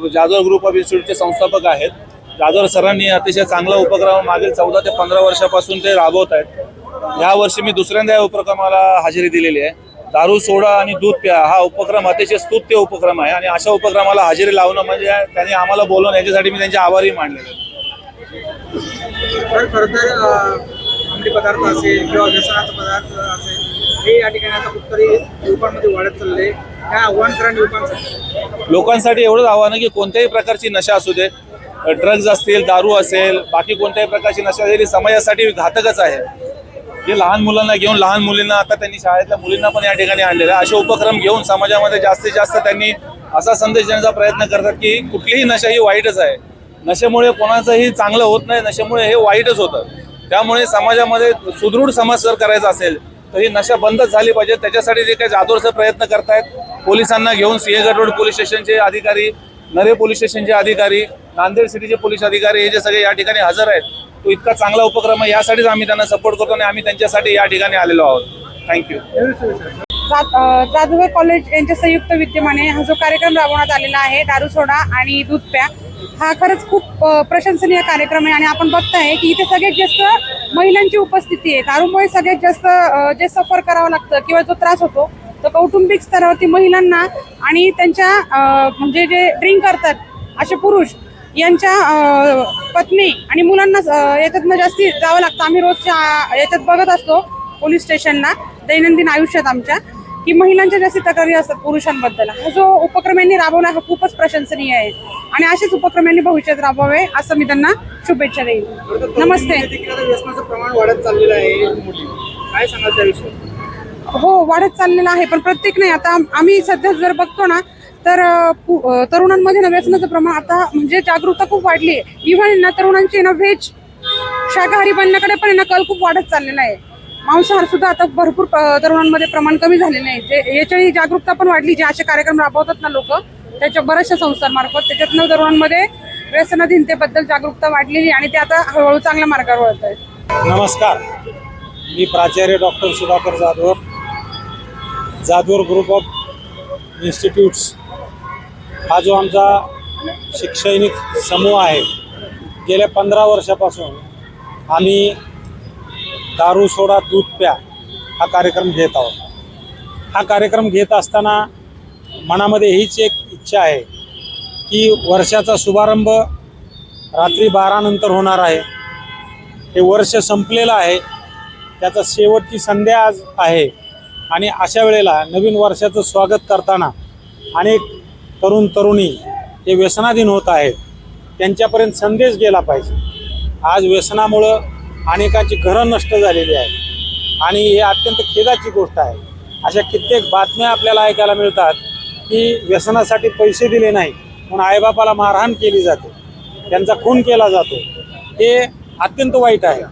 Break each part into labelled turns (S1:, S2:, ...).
S1: Jadhav group of इन्स्टिट्यूटचे संस्थापक आहेत. जाधव सरांनी अतिशय चांगला उपक्रम मागील 14 ते 15 वर्षापासून ते राबवत आहेत. या वर्षी मी दुसऱ्यांदा या उपक्रमाला हजेरी दिलेली आहे. दारू सोडा आणि दूध प्या हा उपक्रम अतिशय स्तुत्य उपक्रम आहे आणि अशा उपक्रमाला हजेरी लावणं म्हणजे त्यांनी आम्हाला बोलवून याच्यासाठी मी त्यांचे आभारी मानलेले आहेत.
S2: अंमली पदार्थ असेल किंवा व्यसनाचा पदार्थ असेल हे या ठिकाणी आता कुठतरी युवकांमध्ये वाढत चालले. काय आव्हान करा
S1: लोकांसाठी एवढंच आव्हान आहे की कोणत्याही प्रकारची नशा असू दे, ड्रग्ज असतील, दारू असेल, बाकी कोणत्याही प्रकारची नशा ही समाजासाठी घातकच आहे. जे लहान मुलांना घेऊन लहान मुलींना आता त्यांनी शाळेतल्या मुलींना पण या ठिकाणी आणलेलं आहे. असे उपक्रम घेऊन समाजामध्ये जास्तीत जास्त त्यांनी असा संदेश देण्याचा प्रयत्न करतात की कुठलीही नशा ही वाईटच आहे. नशेमुळे कोणाचंही चांगलं होत नाही, नशेमुळे हे वाईटच होतं. त्यामुळे समाजामध्ये सुदृढ समाज जर करायचा असेल तर ही नशा बंदच झाली पाहिजे. त्याच्यासाठी जे काही जादूरचे प्रयत्न करतायत, पोलिसांना घेऊन सिंहगड रोड पोलीस स्टेशनचे अधिकारी, नरे पोलीस स्टेशनचे अधिकारी, नांदेड सिटीचे पोलीस अधिकारी हे जे सगळे या ठिकाणी हजर आहेत, तो इतका चांगला उपक्रम आहे. यासाठीच आम्ही त्यांना सपोर्ट करतो आणि आम्ही त्यांच्यासाठी या ठिकाणी आलेलो आहोत. थँक्यू.
S3: जाधव कॉलेज यांच्या संयुक्त विद्यमाने हा जो कार्यक्रम राबवण्यात आलेला आहे, दारू सोडा आणि दूध प्या, हा खरंच खूप प्रशंसनीय कार्यक्रम आहे. आणि आपण बघताय की इथे सगळ्यात जास्त महिलांची उपस्थिती आहे. दारूमुळे सगळ्यात जास्त जे सफर करावं लागतं किंवा जो त्रास होतो तो कौटुंबिक स्तरावरती महिलांना आणि त्यांच्या म्हणजे जे ड्रिंक करतात असे पुरुष यांच्या पत्नी आणि मुलांना याच्यातनं जास्ती जावं लागतं. आम्ही रोजच्या याच्यात बघत असतो पोलीस स्टेशनला दैनंदिन आयुष्यात आमच्या की महिलांच्या जास्ती तक्रारी असतात पुरुषांबद्दल. हा जो उपक्रम यांनी राबवला हा खूपच प्रशंसनीय आहे आणि असेच उपक्रम यांनी भविष्यात राबवावे असं मी त्यांना शुभेच्छा देईन. नमस्ते.
S2: व्यसनाचं प्रमाण वाढत चाललेलं आहे, काय सांगाल त्याविषयी?
S3: हो, वाढत चाललेलं आहे, पण प्रत्येक नाही. आता आम्ही सध्या जर बघतो ना तर तरुणांमध्ये ना व्यसनाचं प्रमाण आता म्हणजे जागरूकता खूप वाढली आहे. इव्हन ना तरुणांची ना व्हेज शाकाहारी बनण्याकडे पण ना कल खूप वाढत चाललेला आहे. मांसाहार सुद्धा आता भरपूर तरुणांमध्ये प्रमाण कमी झालेलं आहे. जे याच्याही जागरूकता पण वाढली. जे असे कार्यक्रम राबवतात ना लोक त्याच्या बऱ्याचशा संस्थांमार्फत, त्याच्यातनं तरुणांमध्ये व्यसनाधीनतेबद्दल जागरूकता वाढलेली आणि ते आता हळूहळू चांगल्या मार्गावर वळत आहेत.
S4: नमस्कार, मी प्राचार्य doctor Sudhakar Jadhav, Jadhav group of institutes हा जो आमचा शैक्षणिक समूह आहे, गेल्या 15 वर्षापासून आम्ही दारू सोडा दूध प्या हा कार्यक्रम घेत आहोत. हा कार्यक्रम घेत असताना मनामध्ये हीच एक इच्छा आहे की वर्षाचा शुभारंभ रात्री 12 नंतर होणार आहे. हे वर्ष संपलेलं आहे, त्याचा शेवटची संध्या आज आहे आणि अशा वेळेला नवीन वर्षाचं स्वागत करताना अनेक तरुण तरुणी हे व्यसनाधीन होत आहेत. त्यांच्यापर्यंत संदेश गेला पाहिजे. आज व्यसनामुळं अनेकांची घरं नष्ट झालेली आहेत आणि हे अत्यंत खेदाची गोष्ट आहे. अशा कित्येक बातम्या आपल्याला ऐकायला मिळतात की व्यसनासाठी पैसे दिले नाही म्हणून आईबापाला मारहाण केली जाते, त्यांचा खून केला जातो. हे अत्यंत वाईट आहे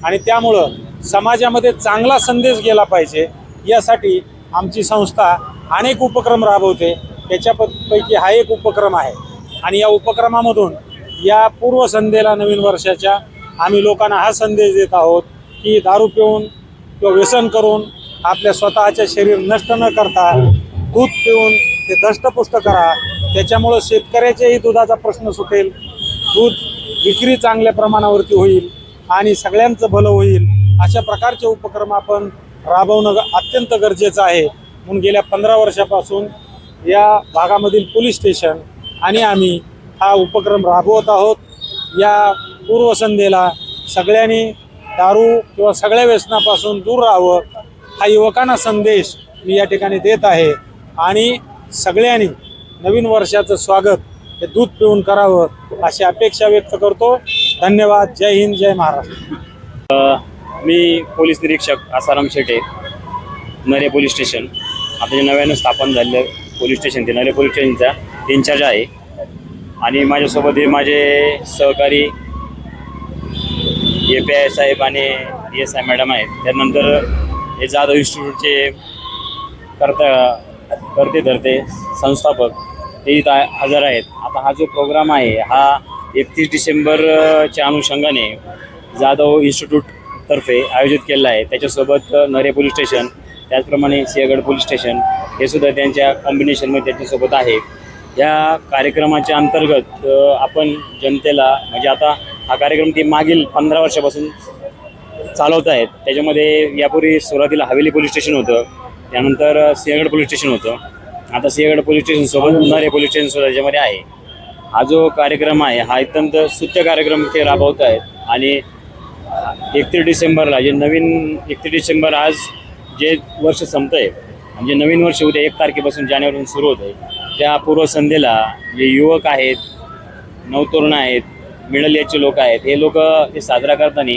S4: आणि त्यामुळं समाजामध्ये चांगला संदेश गेला पाहिजे यासाठी आमची संस्था अनेक उपक्रम राबवते. त्याच्यापैकी हा एक उपक्रम आहे आणि या उपक्रमामधून या पूर्वसंध्येला नवीन वर्षाच्या आम्ही लोकांना हा संदेश देत आहोत की दारू पिऊन किंवा व्यसन करून आपल्या स्वतःचे शरीर नष्ट न करता दूध पिऊन ते दष्टपुष्ट करा. त्याच्यामुळं शेतकऱ्याच्याही दुधाचा प्रश्न सुटेल, दूध विक्री चांगल्या प्रमाणावरती होईल आणि सगळ्यांचं भलं होईल. अशा प्रकारचे उपक्रम आपण राबवणं अत्यंत गरजेचं आहे. म्हणून गेल्या 15 वर्षापासून या भागामधील पोलीस स्टेशन आणि आम्ही हा उपक्रम राबवत आहोत. या पूर्वसंध्येला सगळ्यांनी दारू किंवा सगळ्या व्यसनापासून दूर राहावं हा युवकांना संदेश मी या ठिकाणी देत आहे आणि सगळ्यांनी नवीन वर्षाचं स्वागत हे दूध पिऊन करावं अशी अपेक्षा व्यक्त करतो. धन्यवाद. जय हिंद, जय महाराष्ट्र.
S5: मी पोलीस निरीक्षक आसाराम शेटे, नरे पोलीस स्टेशन. आता जे नव्यानं स्थापन झालेलं पोलीस स्टेशन ते नरे पोलीस स्टेशनचा इन्चार्ज आहे आणि माझ्यासोबत हे माझे सहकारी API साहेब आणि DSI मॅडम आहेत. त्यानंतर हे जाधव इन्स्टिट्यूटचे करते धरते संस्थापक ते इथं हजर आहेत. आता हा जो प्रोग्राम आहे हा 31 डिसेंबरच्या अनुषंगाने जाधव इन्स्टिट्यूटतर्फे आयोजित केलेला आहे. त्याच्यासोबत नरे पोलीस स्टेशन, त्याचप्रमाणे सिंहगड पोलीस स्टेशन हे सुद्धा त्यांच्या कॉम्बिनेशनमध्ये त्याच्यासोबत आहे. या कार्यक्रमाच्या अंतर्गत आपण जनतेला म्हणजे आता हा कार्यक्रम ती मागील 15 वर्षापासून चालवत आहेत. त्याच्यामध्ये यापूर्वी सुरुवातीला हवेली पोलीस स्टेशन होतं, त्यानंतर सिंहगड पोलीस स्टेशन होतं, आता सिंहगड पोलीस स्टेशनसोबत उन्हाळे पोलीस स्टेशनसुद्धा त्याच्यामध्ये आहे. हा जो कार्यक्रम आहे हा अत्यंत स्तुत्य कार्यक्रम ते राबवत आहेत. आणि 31 डिसेंबरला जे नवीन 31 डिसेंबर आज जे वर्ष संपतं आहे म्हणजे नवीन वर्ष उद्या 1 तारखेपासून जानेवारीपासून सुरू होत आहे, त्या पूर्वसंध्येला जे युवक आहेत, नवतरुण आहेत, मिडल एजचे लोक आहेत, हे लोक ते साजरा करताना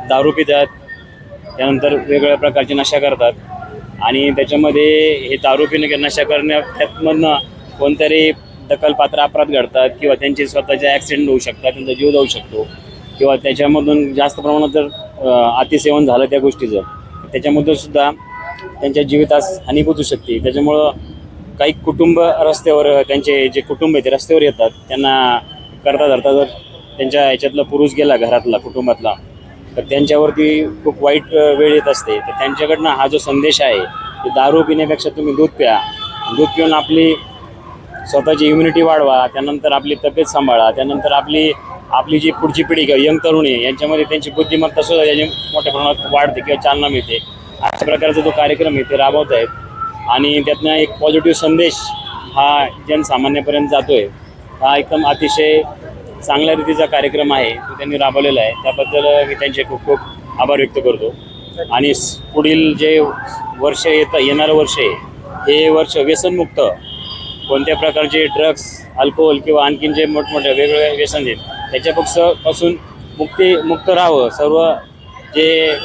S5: दारू पितात, त्यानंतर वेगवेगळ्या प्रकारची नशा करतात. आणि त्याच्यामध्ये हे दारू पिणे नशा करण्यामधनं कोणतरी दखलपात्र अपराध घडतात किंवा त्यांचे स्वतःचे ॲक्सिडेंट होऊ शकतात, त्यांचा जीव जाऊ शकतो किंवा त्याच्यामधून जास्त प्रमाणात जर अतिसेवन झालं त्या गोष्टीचं त्याच्यामधून सुद्धा त्यांच्या जीवितास हानी पोचू शकते. त्याच्यामुळं काही कुटुंब रस्त्यावर त्यांचे जे कुटुंब आहे ते रस्त्यावर येतात. त्यांना करता धरता जर त्यांच्या ह्याच्यातला पुरुष गेला घरातला कुटुंबातला तर त्यांच्यावरती खूप वाईट वेळ येत असते. तर त्यांच्याकडनं हा जो संदेश आहे की दारू पिण्यापेक्षा तुम्ही दूध प्या, दूध पिऊन आपली स्वतःची इम्युनिटी वाढवा, त्यानंतर आपली तब्येत सांभाळा, त्यानंतर आपली जी पुढची पिढी किंवा यंग तरुणी आहे यांच्यामध्ये त्यांची बुद्धिमत्ता सुद्धा त्याची मोठ्या प्रमाणात वाढते किंवा चालना मिळते. अशा प्रकारचा जो कार्यक्रम आहे ते राबवत आहेत आणि त्यातनं एक पॉझिटिव्ह संदेश हा जनसामान्यापर्यंत जातो आहे. हा एकदम अतिशय चांगल्या रीतीचा कार्यक्रम आहे तो त्यांनी राबवलेला आहे. त्याबद्दल मी त्यांचे खूप खूप आभार व्यक्त करतो. आणि पुढील जे वर्ष येणारं वर्ष आहे हे वर्ष व्यसनमुक्त, कोणत्या प्रकारचे ड्रग्स, अल्कोहोल किंवा आणखीन जे मोठमोठे वेगवेगळे व्यसन आहेत त्याच्यापासून मुक्त राहावं. सर्व जे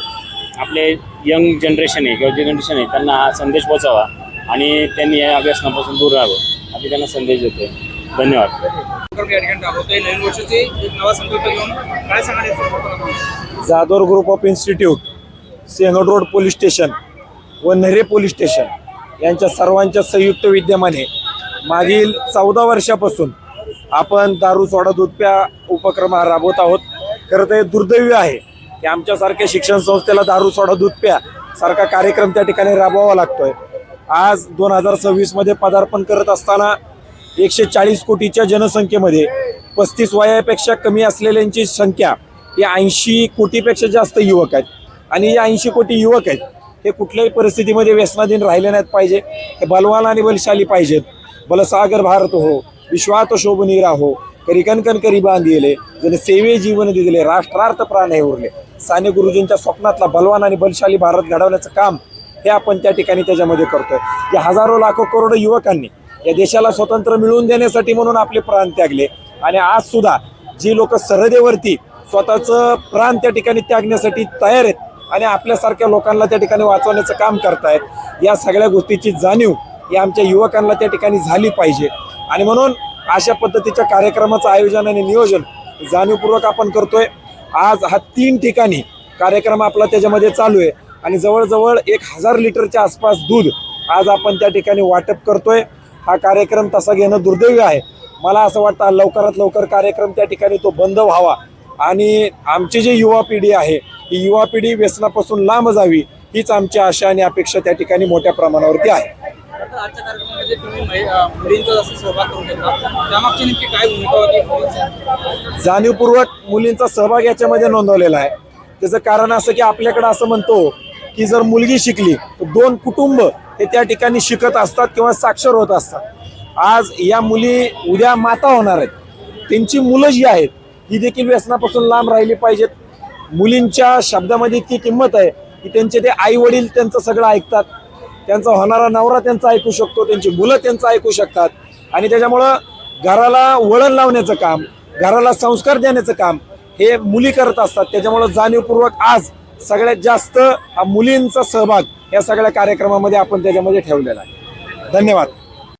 S5: आपले यंग जनरेशन आहे किंवा जे जनरेशन आहे त्यांना हा संदेश पोचावा आणि त्यांनी या व्यसनापासून दूर राहावं असे त्यांना संदेश देतोय. धन्यवाद.
S2: या ठिकाणी राबवतोय नवीन वर्षाची एक नवा संकल्प घेऊन काय सांगायचं?
S4: Jadhavar group of institute, Sinhagad road police station व नेरे पोलीस स्टेशन यांच्या सर्वांच्या संयुक्त विद्यमाने मागील 14 वर्षापासून आपण दारू सोडा दूध प्या उपक्रम हा राबवत आहोत. खरं तर दुर्दैवी आहे की आमच्यासारख्या शिक्षण संस्थेला दारू सोडा दूध प्या सारखा कार्यक्रम त्या ठिकाणी राबवावा लागतोय. आज 2026 पदार्पण करत असताना 140 कोटीच्या जनसंख्येमध्ये 35 वयापेक्षा कमी असलेल्यांची संख्या ही 80 कोटीपेक्षा जास्त युवक आहेत. आणि या 80 कोटी युवक आहेत हे कुठल्याही परिस्थितीमध्ये व्यसनाधीन राहिले नाहीत पाहिजे. हे बलवान आणि बलशाली पाहिजेत. बलसागर भारत हो, विश्वात शोभनी राहो, करी कणकण करी बांधिले, जने सेवे जीवन दिले, राष्ट्रार्थ प्राण हे उरले. साने गुरुजींच्या स्वप्नातला बलवान आणि बलशाली भारत घडवण्याचं काम हे आपण त्या ठिकाणी त्याच्यामध्ये करतोय. या हजारो लाखो करोडो युवकांनी या देशाला स्वतंत्र मिळवून देण्यासाठी म्हणून आपले प्राण त्यागले आणि आज सुद्धा जी लोक सरहदेवरती स्वतःचं प्राण त्या ठिकाणी त्यागण्यासाठी तयार आहेत आणि आपल्यासारख्या लोकांना त्या ठिकाणी वाचवण्याचं काम करतायत, या सगळ्या गोष्टीची जाणीव ही आमच्या युवकांना त्या ठिकाणी झाली पाहिजे. आणि म्हणून अशा पद्धतीच्या कार्यक्रमाचं आयोजन आणि नियोजन जाणीवपूर्वक आपण करतोय. आज हा 3 ठिकाणी कार्यक्रम आपला त्याच्यामध्ये चालू आहे आणि जवळजवळ 1000 लिटरच्या आसपास दूध आज आपण त्या ठिकाणी वाटप करतोय. हा कार्यक्रम तसा घेणं दुर्दैवी आहे. मला असं वाटतं लवकरात लवकर कार्यक्रम त्या ठिकाणी तो बंद व्हावा आणि आमची जी युवा पिढी आहे ही युवा पिढी व्यसनापासून लांब जावी हीच आमची आशा आणि अपेक्षा त्या ठिकाणी मोठ्या प्रमाणावरती आहे.
S2: आजच्या कार्यक्रमामध्ये तुम्ही मुलींचा जास्त सहभाग करून घेतला, त्यामागची नेमकी काय भूमिका होती?
S4: जाणीवपूर्वक मुलींचा सहभाग याच्यामध्ये नोंदवलेला आहे. त्याचं कारण असं की आपल्याकडे असं म्हणतो की जर मुलगी शिकली तर 2 कुटुंब हे त्या ठिकाणी शिकत असतात किंवा साक्षर होत असतात. आज या मुली उद्या माता होणार आहेत, त्यांची मुलं जी आहेत ही देखील व्यसनापासून लांब राहिली पाहिजेत. मुलींच्या शब्दामध्ये इतकी किंमत आहे की त्यांचे ते आई वडील त्यांचं सगळं ऐकतात, त्यांचा होणारा नवरा त्यांचा ऐकू शकतो, त्यांची मुलं त्यांचं ऐकू शकतात आणि त्याच्यामुळं घराला वळण लावण्याचं काम, घराला संस्कार देण्याचं काम हे मुली करत असतात. त्याच्यामुळं जाणीवपूर्वक आज सगळ्यात जास्त हा मुलींचा सहभाग या सगळ्या कार्यक्रमामध्ये आपण त्याच्यामध्ये ठेवलेला आहे. धन्यवाद.